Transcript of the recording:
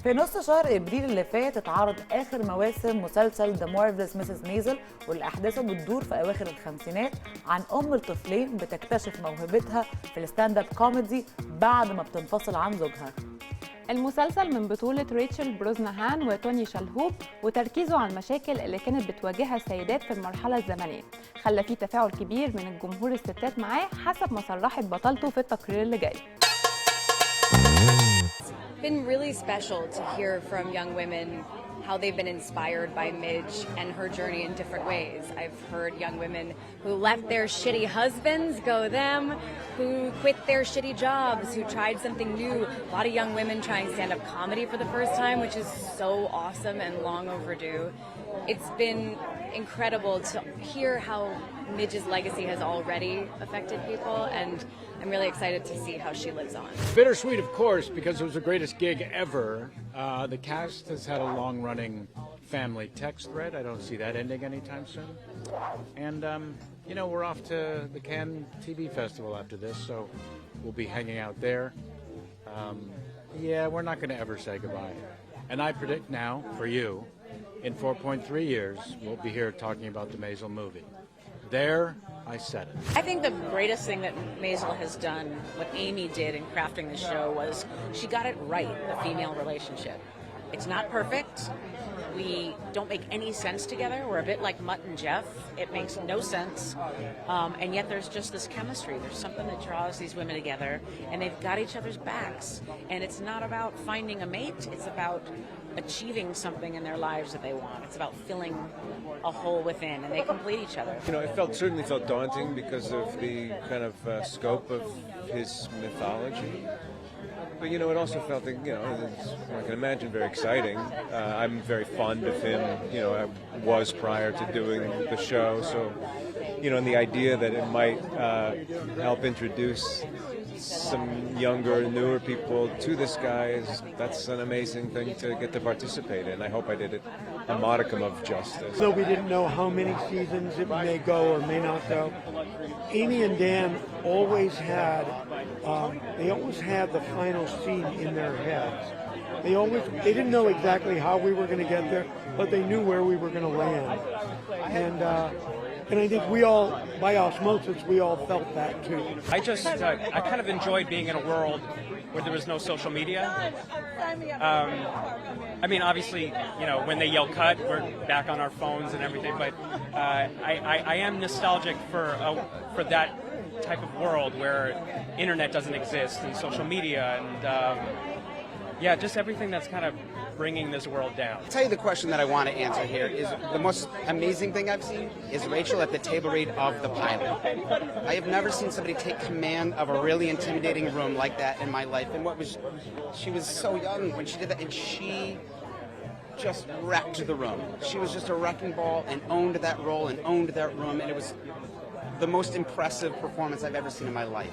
في نص شهر ابريل اللي فات اتعرض اخر مواسم مسلسل The Marvelous Mrs. Maisel، واللي احداثه بتدور في اواخر الخمسينات عن ام الطفلين بتكتشف موهبتها في الستاند اب كوميدي بعد ما بتنفصل عن زوجها. المسلسل من بطولة ريتشل بروزنهان وتوني شلهوب، وتركيزه على المشاكل اللي كانت بتواجهها السيدات في المرحلة الزمنية، خلى فيه تفاعل كبير من الجمهور الستات معاه حسب ما صرحت بطلته في التقرير اللي جاي. It's been really special to hear from young women how they've been inspired by Midge and her journey in different ways. I've heard young women who left their shitty husbands, go them, who quit their shitty jobs, who tried something new. A lot of young women trying stand-up comedy for the first time, which is so awesome and long overdue. It's been incredible to hear how Midge's legacy has already affected people, and I'm really excited to see how she lives on. Bittersweet, of course, because it was the greatest gig ever. The cast has had a long-running family text thread. I don't see that ending anytime soon. And, you know, we're off to the Cannes TV Festival after this, so we'll be hanging out there. Yeah, we're not going to ever say goodbye. And I predict now, for you, in 4.3 years, we'll be here talking about the Maisel movie. There, I said it. I think the greatest thing that Maisel has done, what Amy did in crafting the show, was she got it right, the female relationship. It's not perfect. We don't make any sense together. We're a bit like Mutt and Jeff. It makes no sense. And yet there's just this chemistry. There's something that draws these women together, and they've got each other's backs. And it's not about finding a mate. It's about achieving something in their lives that they want. It's about filling a hole within, and they complete each other. You know, it certainly felt daunting because of the kind of scope of his mythology. But, you know, it also felt, you know, I can imagine, very exciting. I'm very fond of him, you know, I was prior to doing the show. So, you know, and the idea that it might help introduce some younger, newer people to this guy, that's an amazing thing to get to participate in. I hope I did it a modicum of justice. So we didn't know how many seasons it may go or may not go. Amy and Dan always had the final scene in their heads. They didn't know exactly how we were going to get there, but they knew where we were going to land. And I think we all, by osmosis, we all felt that too. I kind of enjoyed being in a world where there was no social media. I mean, obviously, you know, when they yell cut, we're back on our phones and everything, but I am nostalgic for that type of world where internet doesn't exist and social media and yeah, just everything that's kind of bringing this world down. I'll tell you the question that I want to answer here is the most amazing thing I've seen is Rachel at the table read of the pilot. I have never seen somebody take command of a really intimidating room like that in my life. And she was so young when she did that, and she just wrecked the room. She was just a wrecking ball and owned that role and owned that room, and it was the most impressive performance I've ever seen in my life.